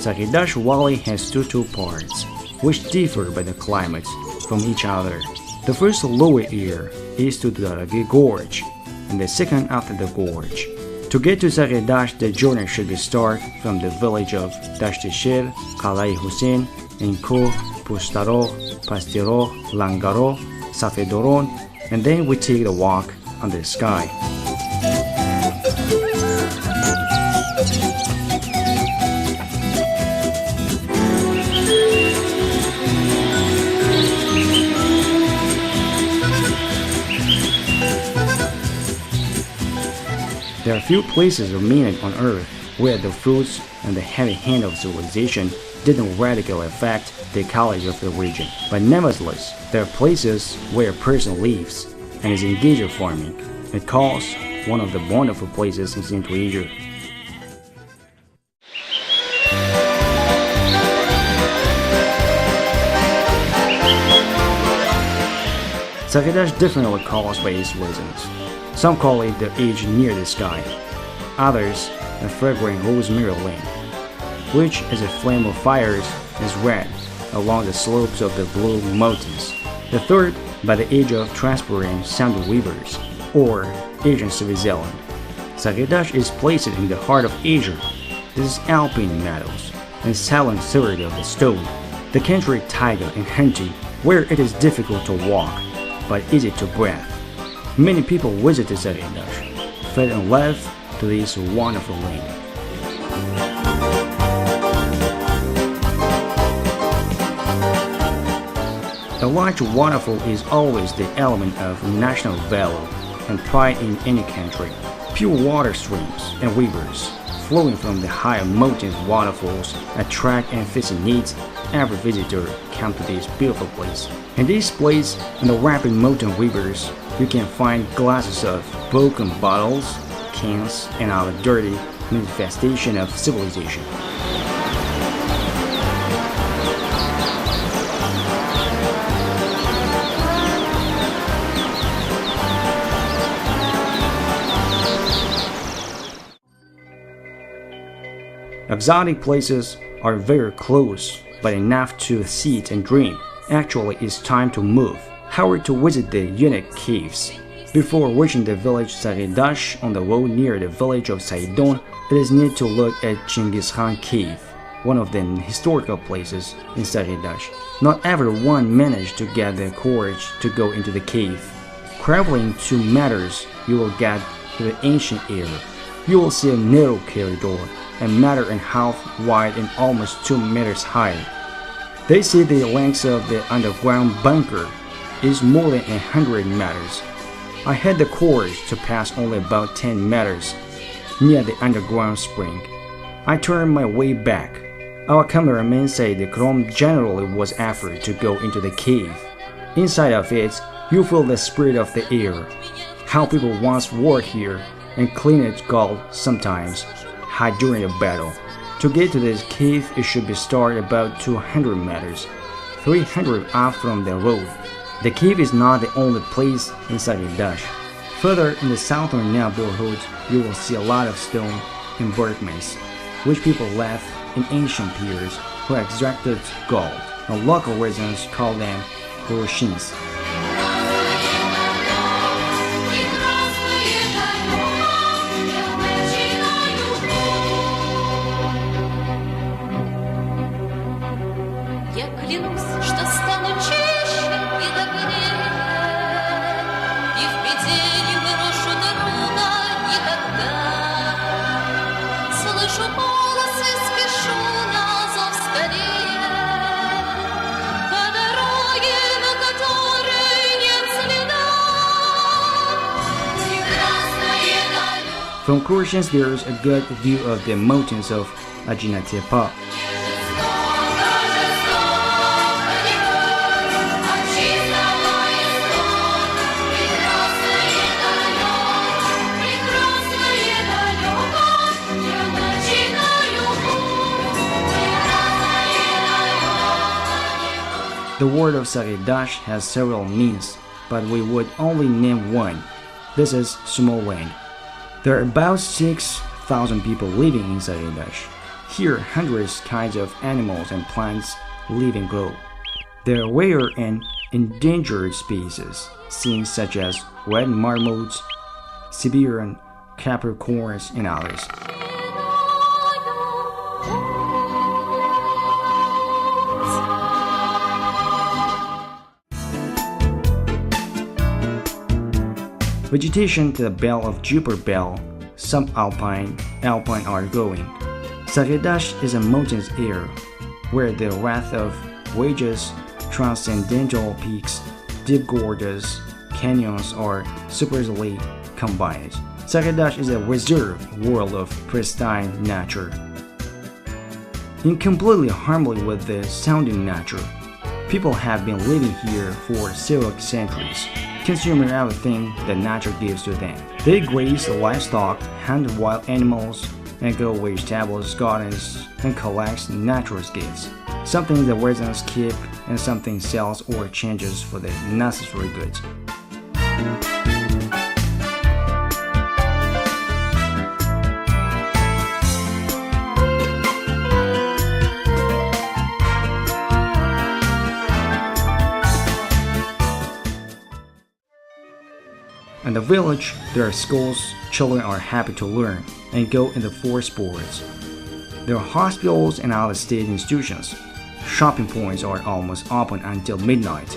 Sagirdasht Valley has two parts, which differ by the climate from each other. The first lower ear is to the gorge, and the second after the gorge. To get to Sagirdash, the journey should be started from the village of Dashteshir, Kalai Hussein, Inko, Pustaro, Pastiro, Langaro, Safedoron, and then we take the walk under the sky. There are few places remaining on Earth where the fruits and the heavy hand of civilization didn't radically affect the ecology of the region. But nevertheless, there are places where a person lives and is engaged in farming. It calls one of the wonderful places in Central Asia. Sagirdash differently calls by its reasons. Some call it the age near the sky, others the fragrant rosemary land, which as a flame of fires is red along the slopes of the blue mountains. The third by the age of transparent sandy rivers, or Asian Switzerland. Sagirdash is placed in the heart of Asia. This is alpine meadows and silent city of the stone, the country tiger and hunting, where it is difficult to walk but easy to breathe. Many people visit Sagirdash, fell in love to this wonderful land. A large waterfall is always the element of national value and pride in any country. Pure water streams and rivers flowing from the higher mountain waterfalls attract and fascinate every visitor come to this beautiful place. In this place, in the rapid mountain rivers, you can find glasses of broken bottles, cans, and other dirty manifestation of civilization. Exotic places are very close, but enough to sit and dream. Actually, it's time to move. However, to visit the unique caves. Before reaching the village Sagirdash on the road near the village of Saidon, it is need to look at Genghis Khan Cave, one of the historical places in Sagirdash. Not everyone managed to get the courage to go into the cave. Traveling 2 meters, you will get to the ancient era. You will see a narrow corridor, a meter and a half wide and almost 2 meters high. They say the length of the underground bunker is more than 100 meters. I had the courage to pass only about 10 meters near the underground spring. I turned my way back. Our cameraman said the Chrome generally was afraid to go into the cave. Inside of it, you feel the spirit of the air, how people once worked here and cleaned it gold sometimes, hide during a battle. To get to this cave, it should be started about 200 meters, 300 off from the road. The cave is not the only place in Sagirdash. Further in the southern neighborhood, you will see a lot of stone embankments, which people left in ancient periods who extracted gold. The local residents call them Kuroshins. From Kuroshins, there is a good view of the mountains of Ajinatepa. The word of Sagirdasht has several meanings, but we would only name one. This is small land. There are about 6,000 people living in Sagirdasht. Here, hundreds kinds of animals and plants live and grow. There are rare and endangered species, seen such as red marmots, Siberian capricorns, and others. Vegetation to the belt of Jupiter belt, subalpine, alpine are growing. Sagirdasht is a mountainous area where the wrath of ridges, transcendental peaks, deep gorges, canyons are superbly combined. Sagirdasht is a reserved world of pristine nature. In completely harmony with the sounding nature, people have been living here for several centuries, consuming everything that nature gives to them. They graze livestock, hunt wild animals, and grow vegetables, gardens, and collect natural gifts. Something the residents keep and something sells or changes for the necessary goods. In the village, there are schools. Children are happy to learn and go into for sports. There are hospitals and other state institutions. Shopping points are almost open until midnight.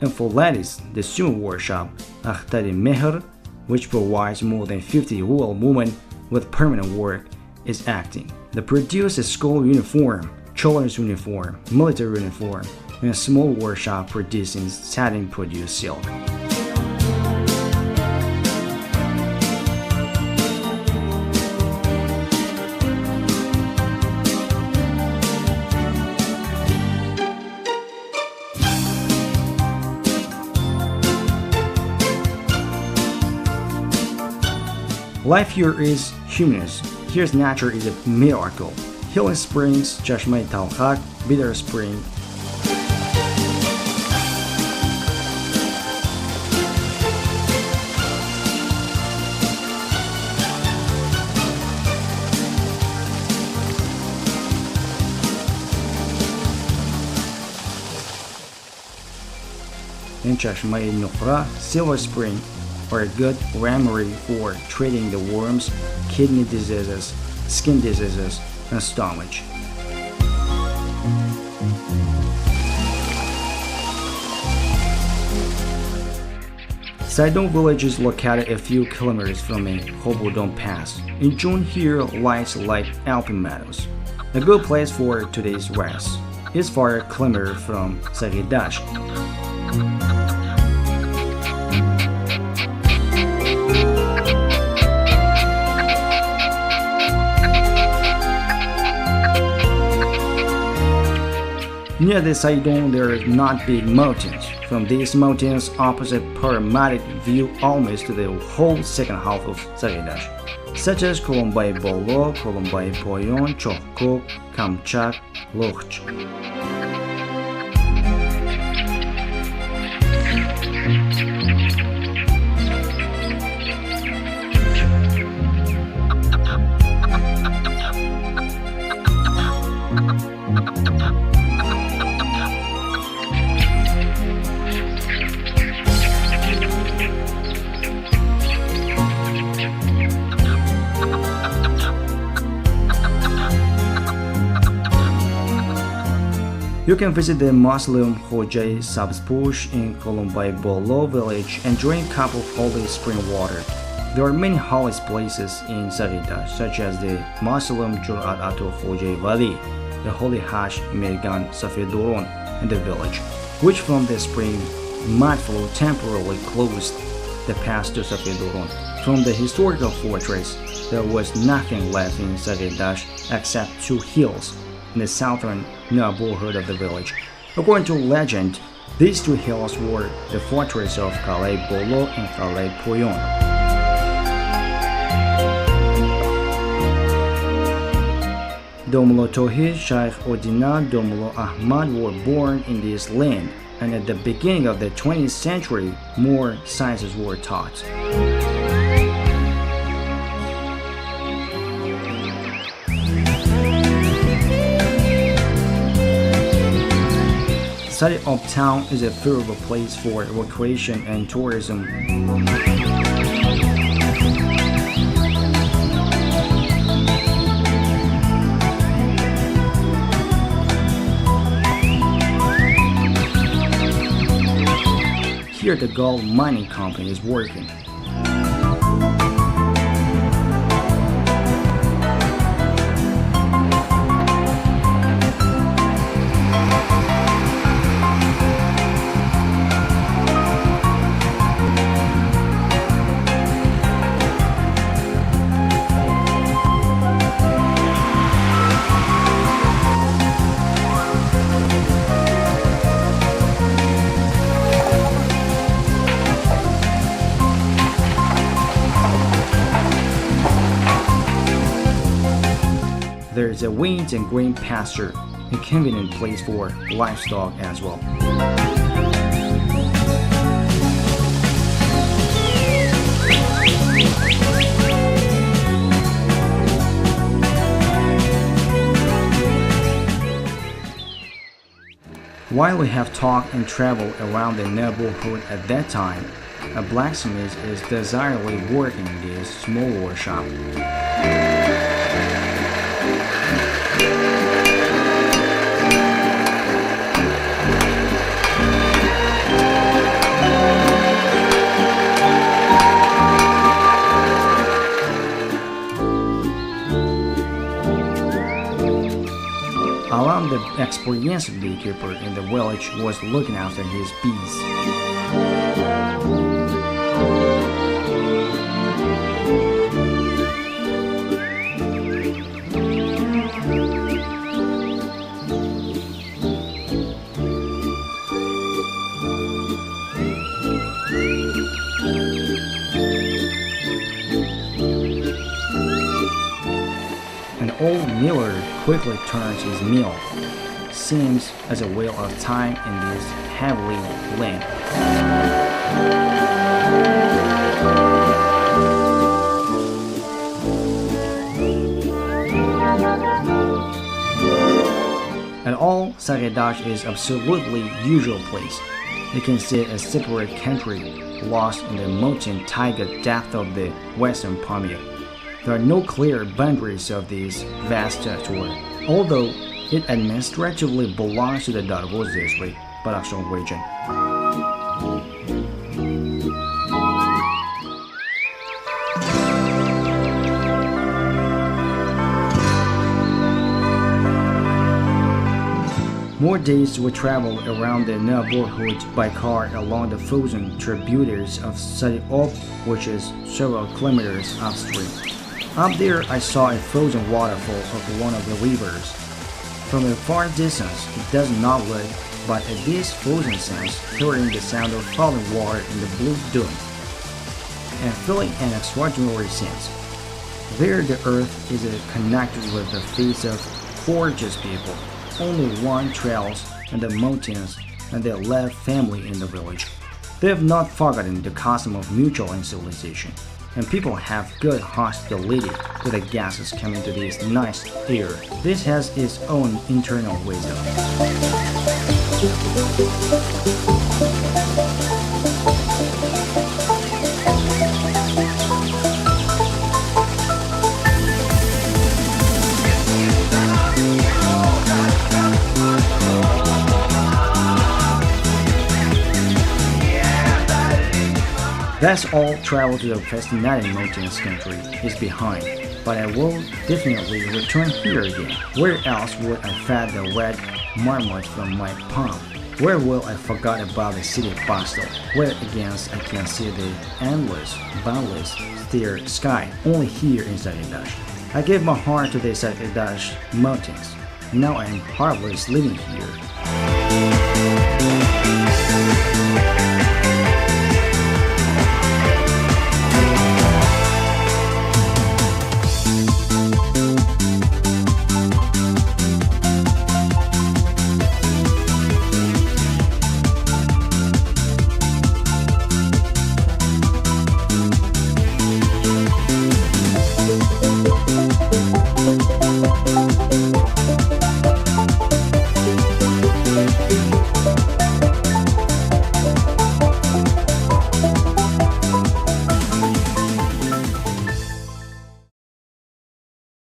And for ladies, the sewing workshop, Akhtari Mehr, which provides more than 50 rural women with permanent work, is acting. They produce a school uniform, children's uniform, military uniform, and a small workshop producing satin-produced silk. Life here is humorous. Here's nature is a miracle. Healing springs, Chashmai Talhak, bitter spring. And Chashmai Nukra, silver spring, are a good remedy for treating the worms, kidney diseases, skin diseases, and stomach. Saidong village is located a few kilometers from a Hobodon Pass. In June here lies like alpine meadows. A good place for today's rest. It's 4 kilometers from Sagirdasht. Near the Saidong there are not big mountains. From these mountains opposite panoramic view almost to the whole second half of Sagirdasht, such as Kolombai Bolo, Kolombai Poyon, Chokhkok, Kamchak, Lokhch. You can visit the Muslim Hojai Sabzpush in Kolombai Bolo village and drink a cup of holy spring water. There are many holy places in Sagirdasht, such as the Muslim Jurat Ato Hojai Valley, the Holy Hash Mergan Safedoron in the village, which from the spring mud flow temporarily closed the pass to Safedoron. From the historical fortress, there was nothing left in Sagirdasht except 2 hills in the southern neighborhood of the village. According to legend, these 2 hills were the fortress of Kalei Bolo and Kalei Poyon. Domlo Tohid, Sheikh Odina, Domlo Ahmad were born in this land, and at the beginning of the 20th century, more sciences were taught. The city of town is a favorable place for recreation and tourism. Here the gold mining company is working. There is a wind and green pasture, a convenient place for livestock as well. While we have talked and traveled around the neighborhood at that time, a blacksmith is desirably working in this small workshop. Alan, the experienced beekeeper in the village, was looking after his bees. An old miller quickly turns his mill, seems as a wheel of time in this heavily land. At all, Sagirdasht is absolutely usual place. You can see a separate country lost in the mountain taiga depth of the western Pamir. There are no clear boundaries of this vast territory, although it administratively belongs to the Darboz district, Badakhshan region. More days we traveled around the neighborhood by car along the frozen tributaries of Sadi Ob, which is several kilometers upstream. Up there, I saw a frozen waterfall of one of the rivers. From a far distance, it does not look, but at this frozen sense, hearing the sound of falling water in the blue dune, and feeling an extraordinary sense. There, the earth is connected with the face of gorgeous people. Only one trails and the mountains, and they live family in the village. They have not forgotten the custom of mutual civilization, and people have good hospitality with the guests coming to this nice air. This has its own internal wisdom. That's all travel to the fascinating mountainous country is behind, but I will definitely return here again. Where else would I fed the red marmot from my palm? Where will I forget about the city of Basel? Where again I can see the endless, boundless, clear sky only here in Sagirdasht. I gave my heart to the Sagirdasht mountains. Now I am heartless living here.